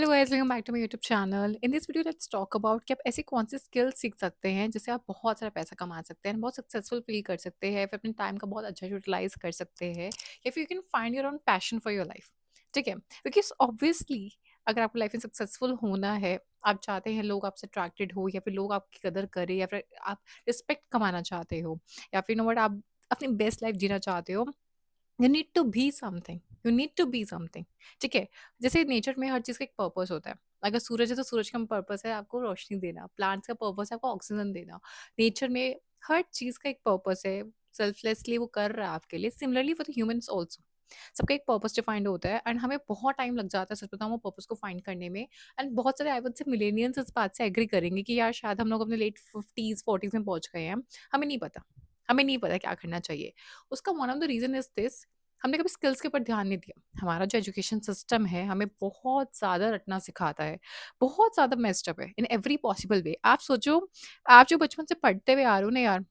Hello guys, welcome back to my YouTube channel. In this video let's talk about कि आप ऐसी कौन सी skill सीख सकते हैं जिससे आप बहुत सारा पैसा कमा सकते हैं, बहुत सक्सेसफुल फील कर सकते हैं, फिर अपने टाइम का बहुत अच्छा यूटिलाइज कर सकते हैं, या फिर you can find your own passion for your life. ठीक है, बिकॉज ऑब्वियसली अगर आपको लाइफ में सक्सेसफुल होना है, आप चाहते हैं लोग आपसे अट्रैक्टेड हो, या फिर लोग आपकी कदर करें, या फिर आप रिस्पेक्ट कमाना चाहते हो, या फिर नो वट आप अपनी बेस्ट लाइफ जीना चाहते हो, you need to be something. You need to be something. ठीक है, जैसे नेचर में हर चीज़ का एक पर्पस होता है। अगर सूरज है तो सूरज का पर्पस है आपको रोशनी देना, प्लांट्स का पर्पस है आपको ऑक्सीजन देना। नेचर में हर चीज़ का एक पर्पस है, सेल्फलेसली वो कर रहा है आपके लिए। Similarly for the humans also, सबका एक पर्पस डिफाइंड होता है, एंड हमें बहुत टाइम लग जाता है सच बताऊं वो पर्पस को फाइंड करने में। एंड बहुत सारे आई वुड से मिलेनियंस इस बात से एग्री करेंगे कि यार शायद हम लोग अपने लेट 50s 40s में पहुंच गए हैं। हमें नहीं पता, हमें नहीं पता क्या करना चाहिए। उसका one of the reason is this, हमने कभी स्किल्स के ऊपर ध्यान नहीं दिया। हमारा जो एजुकेशन सिस्टम है हमें बहुत ज़्यादा रटना सिखाता है, बहुत ज़्यादा मेस्ड अप है इन एवरी पॉसिबल वे। आप सोचो, आप जो बचपन से पढ़ते हुए आ रहे हो ना यार,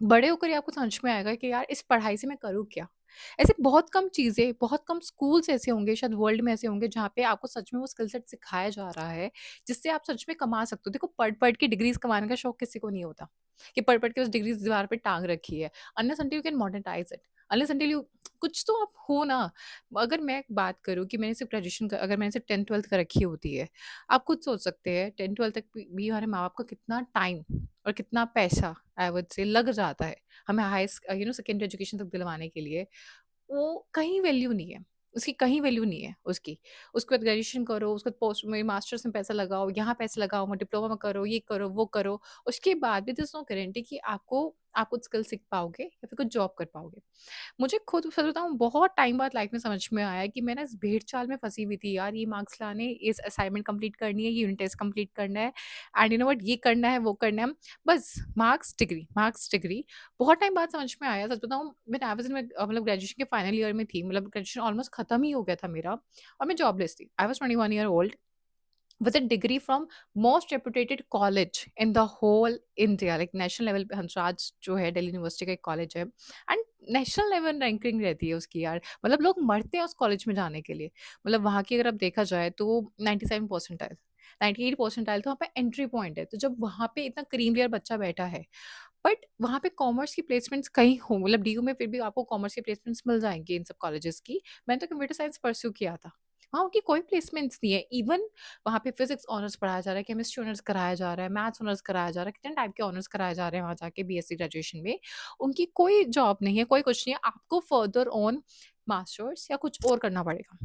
बड़े होकर ही आपको समझ में आएगा कि यार इस पढ़ाई से मैं करूँ क्या। ऐसे बहुत कम चीज़ें, बहुत कम स्कूल्स ऐसे होंगे, शायद वर्ल्ड में ऐसे होंगे जहाँ पे आपको सच में वो स्किल सेट सिखाया जा रहा है, जिससे आप सच में कमा सकते हो। देखो, पढ़-पढ़ के डिग्रीज़ कमाने का शौक किसी को नहीं होता, कि पढ़-पढ़ के उस डिग्रीज़ दीवार पे टाँग रखी है। Unless until you can monetize it, unless until you कुछ तो आप हो ना। अगर मैं बात करूँ कि मैंने सिर्फ़ ग्रेजुएशन क अगर मैंने सिर्फ़ 10th-12th कर रखी होती है, आप खुद सोच सकते हैं 10th-12th तक भी हमारे माँ-बाप का कितना टाइम और कितना पैसा आई वुड से लग जाता है, हमें सेकेंडरी एजुकेशन तक दिलवाने के लिए। वो कहीं वैल्यू नहीं है, उसकी कहीं वैल्यू नहीं है उसकी। उसके बाद ग्रेजुएशन करो, उसके बाद पोस्ट में मास्टर्स में पैसा लगाओ, यहाँ पैसे लगाओ, डिप्लोमा में करो, ये करो, वो करो। उसके बाद भी देयर इज़ नो गारंटी कि आप कुछ स्किल सीख पाओगे या फिर कुछ जॉब कर पाओगे। मुझे खुद सच बताऊँ बहुत टाइम बाद लाइफ में समझ में आया कि मैं ना इस भेड़-चाल में फँसी हुई थी यार, ये मार्क्स लाने, इस असाइनमेंट कंप्लीट करनी है, ये यूनिट टेस्ट कंप्लीट करना है, एंड यू नो व्हाट ये करना है, वो करना है। बस मार्क्स, डिग्री, मार्क्स, डिग्री। बहुत टाइम बाद समझ में आया, सच बताऊँ मैं एवरेज में मतलब ग्रेजुएशन के फाइनल ईयर में थी, मतलब ग्रेजुएशन ऑलमोस्ट खत्म ही हो गया था मेरा, और मैं जॉबलेस थी। I was 21 year old with a degree from most reputed college in the whole India, like national level पे हंसराज जो है दिल्ली यूनिवर्सिटी का एक कॉलेज है, एंड नेशनल लेवल रैंकिंग रहती है उसकी यार। मतलब लोग मरते हैं उस कॉलेज में जाने के लिए। मतलब वहाँ की अगर आप देखा जाए तो 97 परसेंटाइल, 98 परसेंटाइल तो वहाँ पे एंट्री पॉइंट है। तो जब वहाँ पे इतना क्रीम लेयर बच्चा बैठा है, बट वहाँ पे कॉमर्स की प्लेसमेंट्स कहीं हो, मतलब डीयू में फिर भी आपको कॉमर्स की प्लेसमेंट्स मिल जाएंगी इन सब कॉलेजेस की। मैंने तो कंप्यूटर साइंस परस्यू किया था, वहाँ उनकी कोई प्लेसमेंट्स नहीं है। इवन वहाँ पे फिजिक्स ऑनर्स पढ़ाया जा रहा है, केमिस्ट्री ऑनर्स कराया जा रहा है, मैथ्स ऑनर्स कराया जा रहा है, कितने टाइप के ऑनर्स कराए जा रहे हैं वहाँ जाके बीएससी ग्रेजुएशन में। उनकी कोई जॉब नहीं है, कोई कुछ नहीं है। आपको फर्दर ऑन मास्टर्स या कुछ और करना पड़ेगा।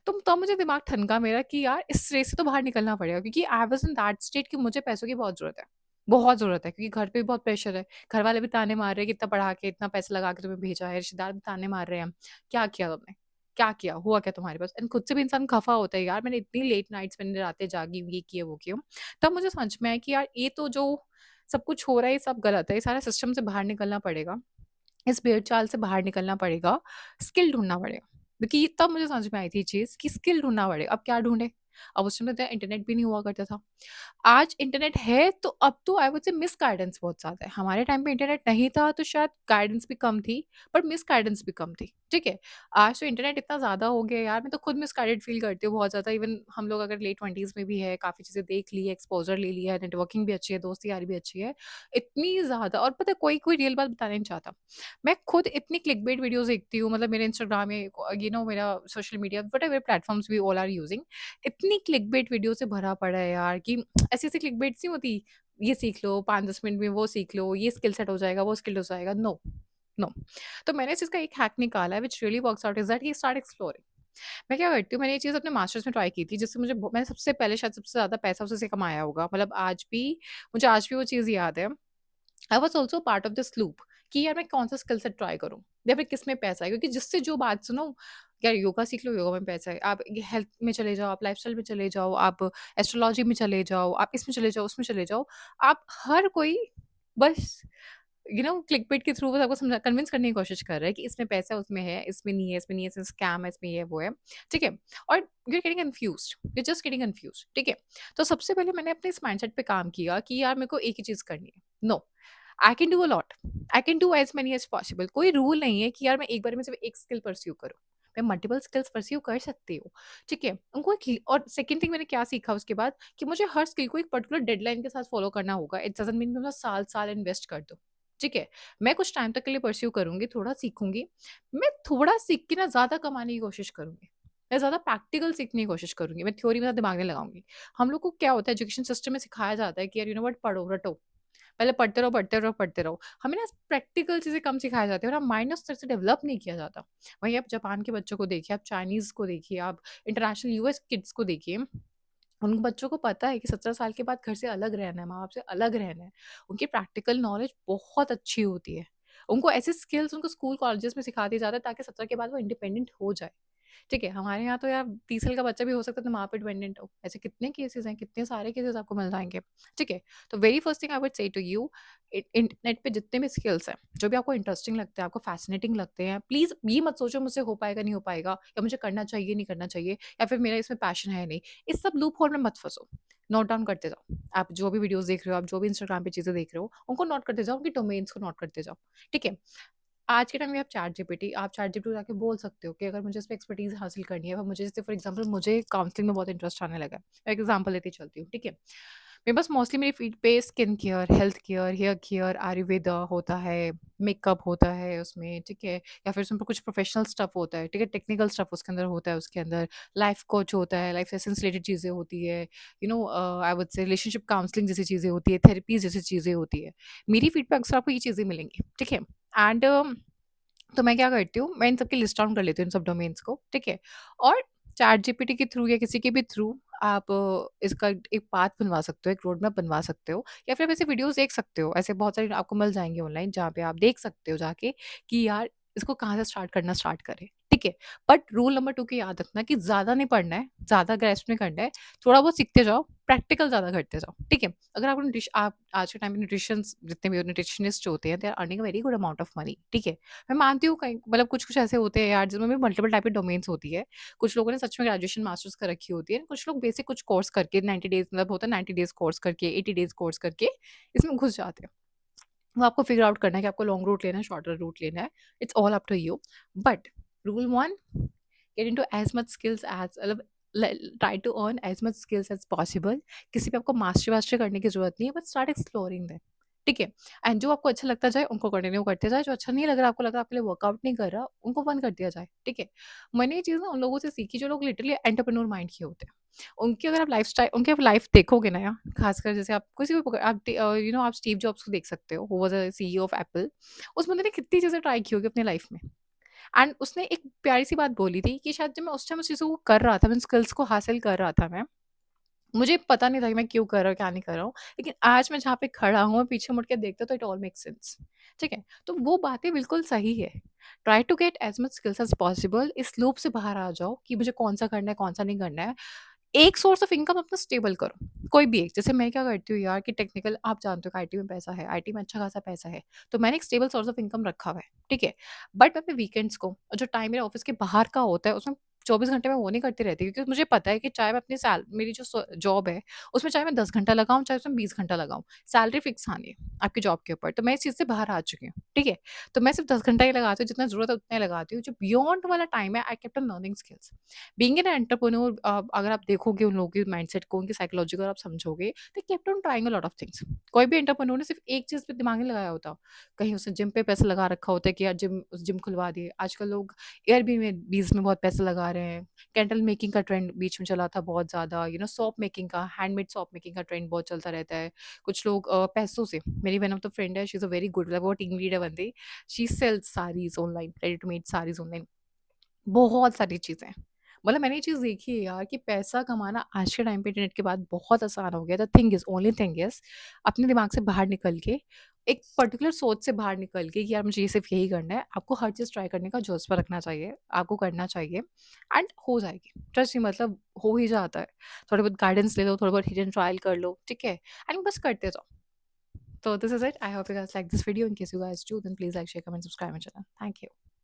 तो तब मुझे दिमाग ठनका मेरा कि यार इस रेस से तो बाहर निकलना पड़ेगा, क्योंकि I was in that state कि मुझे पैसों की बहुत ज़रूरत है। बहुत ज़रूरत है, क्योंकि घर पे भी बहुत प्रेशर है। घर वाले भी ताने मार रहे हैं कि इतना पढ़ा के, इतना पैसा लगा के तुम्हें भेजा है, रिश्तेदार भी ताने मार रहे हैं। क्या किया तुमने? क्या किया? हुआ क्या तुम्हारे पास? एंड खुद से भी इंसान खफ़ा होता है यार, मैंने इतनी लेट नाइट्स मैंने रातें जागी, ये किया, वो किया। तब मुझे समझ में आया कि यार ये तो जो सब कुछ हो रहा है ये सब गलत है। ये सारे सिस्टम से बाहर निकलना पड़ेगा। इस भेड़-चाल से बाहर निकलना पड़ेगा, स्किल ढूँढना पड़ेगा। क्योंकि तब मुझे समझ में आई थी ये चीज़ कि स्किल ढूँढना पड़ेगा। अब क्या ढूँढे? अब उस समय तो इंटरनेट भी नहीं हुआ करता था। आज इंटरनेट है तो अब तो आई वुड से मिसगाइडेंस बहुत ज़्यादा है। हमारे टाइम पे इंटरनेट नहीं था तो शायद गाइडेंस भी कम थी, बट मिसगाइडेंस भी कम थी। ठीक है? आज तो इंटरनेट इतना ज़्यादा हो गया है यार, मैं तो खुद मिसगाइडेड फ़ील करती हूँ बहुत ज़्यादा। इवन हम लोग अगर लेट 20s में भी है, काफ़ी चीज़ें देख ली है, एक्सपोज़र ले लिया है, नेटवर्किंग भी अच्छी है, दोस्ती यारी भी अच्छी है। इतनी ज़्यादा, और पता है कोई कोई रियल बात बताना नहीं चाहता। मैं खुद इतनी क्लिकबेट वीडियोज़ देखती हूँ, मतलब मेरे इंस्टाग्राम में मेरा social media whatever platforms we all are using, इतनी क्लिकबेट वीडियो से भरा पड़ा है यार कि ऐसी-ऐसी क्लिकबेट्स नहीं होती, ये सीख लो, 5-10 मिनट में वो सीख लो, ये स्किल सेट हो जाएगा, वो स्किल हो जाएगा। No, no. तो मैंने इस चीज़ का एक हैक निकाला है which really works out is that, कि स्टार्ट एक्सप्लोरिंग। मैं क्या करती हूँ, मैंने ये चीज़ अपने मास्टर्स में ट्राई की थी, जिससे मैंने सबसे पहले शायद सबसे ज़्यादा पैसा उसी से कमाया होगा। मतलब आज भी वो चीज़ याद है। I was also part of this loop कि यार मैं कौन सा स्किल सेट ट्राई करूँ या फिर किस में पैसा है, क्योंकि जिससे जो बात सुनो, यार योगा सीख लो, योगा में पैसा है, आप ये हेल्थ में चले जाओ, आप लाइफस्टाइल में चले जाओ, आप एस्ट्रोलॉजी में चले जाओ, आप इसमें चले जाओ, उसमें चले जाओ। आप हर कोई बस क्लिकबेट के थ्रू बस आपको समझा कन्विंस करने की कोशिश कर रहा है कि इसमें पैसा है, उसमें है, इसमें नहीं है, इसमें नहीं है, इसमें स्कैम है, इसमें ये है, वो है। ठीक है? और you are getting confused, you are just getting confused. ठीक है? तो सबसे पहले मैंने अपने इस माइंडसेट पे काम किया कि यार मेरे को एक ही चीज़ करनी है। No, I can do a lot, I can do as many as possible. कोई रूल नहीं है कि यार मैं एक बार में सिर्फ एक स्किल परस्यू करूँ। मैं मल्टीपल स्किल्स परस्यू कर सकती हूँ, ठीक है? उनको एक और सेकंड थिंग मैंने क्या सीखा उसके बाद कि मुझे हर स्किल को एक पर्टिकुलर डेडलाइन के साथ फॉलो करना होगा। इट डज़न्ट मीन कि मैं साल-साल इन्वेस्ट कर दूँ, ठीक है? मैं कुछ टाइम तक के लिए परस्यू करूँगी, थोड़ा सीखूँगी। मैं थोड़ा सीख के ना ज़्यादा कमाने की कोशिश करूँगी। मैं ज़्यादा प्रैक्टिकल सीखने की कोशिश करूँगी। मैं थ्योरी में ज़्यादा दिमाग नहीं लगाऊँगी। हम लोग को क्या होता है एजुकेशन सिस्टम में सिखाया जाता है कि यार यू नो व्हाट पढ़ो, रटो। पहले पढ़ते रहो, पढ़ते रहो, पढ़ते रहो। हमें ना प्रैक्टिकल चीज़ें कम सिखाई जाती है और हमारा माइंड उस तरह से डेवलप नहीं किया जाता। वहीं आप जापान के बच्चों को देखिए, आप चाइनीज़ को देखिए, आप इंटरनेशनल यूएस किड्स को देखिए, उन बच्चों को पता है कि 17 साल के बाद घर से अलग रहना है, माँ-बाप से अलग रहना है। उनकी प्रैक्टिकल नॉलेज बहुत अच्छी होती है। उनको ऐसे स्किल्स उनको स्कूल कॉलेजेस में सिखा दिए जाते हैं ताकि 17 के बाद वो इंडिपेंडेंट हो जाए। ठीक है, हमारे यहाँ तो यार 30 साल का बच्चा भी हो सकता है तो माँ पे डिपेंडेंट हो। ऐसे कितने केसेज़ हैं, कितने सारे केसेज़ आपको मिल जाएँगे। ठीक है, तो very first thing I would say to you internet पे जितने भी स्किल्स हैं, जो भी आपको इंटरेस्टिंग लगते हैं, आपको fascinating लगते हैं, प्लीज़ ये मत सोचो मुझसे हो पाएगा, नहीं हो पाएगा या मुझे करना चाहिए, नहीं करना चाहिए या फिर मेरा इसमें पैशन है नहीं। इस सब लूप होल में मत फँसो। नोट डाउन करते जाओ। आप जो भी वीडियोज़ देख रहे हो, आप जो भी इंस्टाग्राम पे चीज़ें देख रहे हो, उनको नोट करते जाओ, उनके डोमेन्स को नोट करते जाओ। ठीक है? आज के टाइम में आप चैट जीपीटी को जाके बोल सकते हो कि अगर मुझे इस पे एक्सपर्टीज़ हासिल करनी है, मुझे जैसे फॉर एग्ज़ाम्पल मुझे काउंसलिंग में बहुत इंटरेस्ट आने लगा है। मैं एक एग्ज़ाम्पल लेके चलती हूँ, ठीक है? मेरे पास मोस्टली मेरी फीड पे skin care, health care, hair care, Ayurveda होता है, मेकअप होता है उसमें, ठीक है? या फिर उसमें कुछ प्रोफ़ेशनल स्टफ़ होता है, ठीक है? टेक्निकल स्टफ़ उसके अंदर होता है उसके अंदर, लाइफ़ कोच होता है, लाइफ़ सेशन से रिलेटेड चीज़ें होती है, आई वुड से रिलेशनशिप काउंसलिंग जैसी चीज़ें होती है, थेरेपीज़ जैसी चीज़ें होती है। मेरी फीड पे अक्सर आपको ये चीज़ें मिलेंगी, ठीक है? एंड तो मैं क्या करती हूँ, मैं इन सब की लिस्ट डाउन कर लेती हूँ इन सब डोमेन्स को, ठीक है? और चैट जीपीटी के थ्रू या किसी के भी थ्रू आप इसका एक पाथ बनवा सकते हो, एक रोड मैप बनवा सकते हो या फिर आप ऐसे वीडियोज़ देख सकते हो। ऐसे बहुत सारे आपको मिल जाएँगे ऑनलाइन जहाँ पे आप देख सकते हो जाके कि यार इसको कहाँ से स्टार्ट करें, ठीक है? बट रूल नंबर 2 की याद रखना कि ज़्यादा नहीं पढ़ना है, ज़्यादा ग्रैस्प नहीं करना है, थोड़ा बहुत सीखते जाओ, प्रैक्टिकल ज़्यादा करते जाओ, ठीक है? अगर आप आज के टाइम में न्यूट्रिशंस जितने भी न्यूट्रिशनिस्ट होते हैं, they are earning a very good amount of money, ठीक है? मैं मानती हूँ कहीं मतलब कुछ-कुछ ऐसे होते हैं यार जिनमें भी मल्टीपल टाइप की डोमेन्स होती है। कुछ लोगों ने सच में ग्रेजुएशन मास्टर्स कर रखी होती है। कुछ लोग बेसिक कुछ कोर्स करके 90 डेज़ मतलब होता है 90 डेज़ कोर्स करके, 80 डेज़ कोर्स करके इसमें घुस जाते हैं। वो आपको फिगर आउट करना है कि आपको लॉन्ग रूट लेना है, शॉर्टर रूट लेना है। It's all up to you. But rule 1 get into as much skills as मतलब ल try to earn as much skills as possible. किसी पे आपको मास्टरी-वास्टरी करने की ज़रूरत नहीं है, बट स्टार्ट एक्सप्लोरिंग दैट। ठीक है? एंड जो आपको अच्छा लगता जाए उनको कंटिन्यू करते जाएँ, जो अच्छा नहीं लग रहा, आपको लग रहा है आपके लिए वर्कआउट नहीं कर रहा, उनको बंद कर दिया जाए। ठीक है? मैंने ये चीज़ ना उन लोगों से सीखी जो लोग लिटरली एंटरप्रेन्योर माइंड के होते हैं। उनकी अगर आप लाइफ़स्टाइल उनकी आप लाइफ़ देखोगे ना यार, खासकर जैसे आप किसी भी पकड़ आप आप स्टीव जॉब्स को देख सकते हो, who was a CEO of Apple. उस बंदे ने कितनी चीज़ें ट्राई की होगी अपनी लाइफ़ में। एंड उसने एक प्यारी-सी बात बोली थी कि शायद जब मैं उस टाइम उस चीज़ों को कर रहा था, मैं स्किल्स को हासिल कर रहा था मैं, मुझे पता नहीं था कि मैं क्यों कर रहा हूँ, क्या नहीं कर रहा हूँ। लेकिन आज मैं जहाँ पे खड़ा हूँ, मैं पीछे मुड़ के देखता हूँ तो इट ऑल मेक्स सेंस। ठीक है? तो वो बातें बिल्कुल सही है। Try to get as much skills as possible. इस लूप से बाहर आ जाओ कि मुझे कौन-सा करना है, कौन-सा नहीं करना है। एक सोर्स ऑफ इनकम अपना स्टेबल करो, कोई भी एक। जैसे मैं क्या करती हूँ यार कि टेक्निकल आप जानते हो कि आईटी में पैसा है, आईटी में अच्छा खासा पैसा है। तो मैंने एक स्टेबल सोर्स ऑफ इनकम रखा हुआ है, ठीक है? बट मैं अपने वीकेंड्स को और जो टाइम मेरे ऑफ़िस के बाहर का होता है, उसमें 24 घंटे मैं वो नहीं करती रहती क्योंकि मुझे पता है कि चाहे मैं अपनी मेरी जो जॉब है, उसमें चाहे मैं 10 घंटा लगाऊँ, चाहे उसमें 20 घंटा लगाऊँ, सैलरी फिक्स आनी है आपकी जॉब के ऊपर। तो मैं इस चीज़ से बाहर आ चुकी हूँ, ठीक है? तो मैं सिर्फ़ 10 घंटा ही लगाती हूँ, जितना ज़रूरत है उतना ही लगाती हूँ। जो बियॉन्ड वाला टाइम है, I kept on learning skills. Being an entrepreneur अगर आप देखोगे उन लोगों की माइंडसेट को, उनकी साइकोलॉजी को अगर आप समझोगे, they kept on trying a lot of things. कोई भी एंटरप्रेन्योर ने सिर्फ़ एक चीज़ पे दिमाग नहीं लगाया होता। कहीं उसने जिम पे पैसा लगा रखा होता है कि यार जिम खुलवा दिए। आजकल लोग एयरबीएनबीज़ में बहुत पैसे लगा रहे हैं। कैंडल मेकिंग का ट्रेंड बीच में चला था बहुत ज़्यादा, सोप मेकिंग का, हैंडमेड सोप मेकिंग का ट्रेंड बहुत चलता रहता है। कुछ लोग पैसों से मेरी वन ऑफ द फ्रेंड है, she is a very good मतलब वो टीम लीडर बंदी। She sells saris online, ready to made saris online. बहुत सारी चीज़ें। मतलब मैंने ये चीज़ देखी है यार कि पैसा कमाना आज के टाइम पे इंटरनेट के बाद बहुत आसान हो गया। The thing is only thing is अपने दिमाग से बाहर निकल के, एक पर्टिकुलर सोच से बाहर निकल के कि यार मुझे ये सिर्फ़ यही करना है। आपको हर चीज़ ट्राई करने का जज़्बा रखना चाहिए, आपको करना चाहिए एंड हो जाएगी। ट्रस्ट मी मतलब हो ही जाता है। थोड़ा बहुत गाइडेंस ले लो, थोड़ा बहुत हिडन ट्रायल कर लो, ठीक है? एंड बस करते जाओ। तो this is it. I hope you guys like this video. In case you guys do, then please like, share, comment, subscribe my channel. Thank you.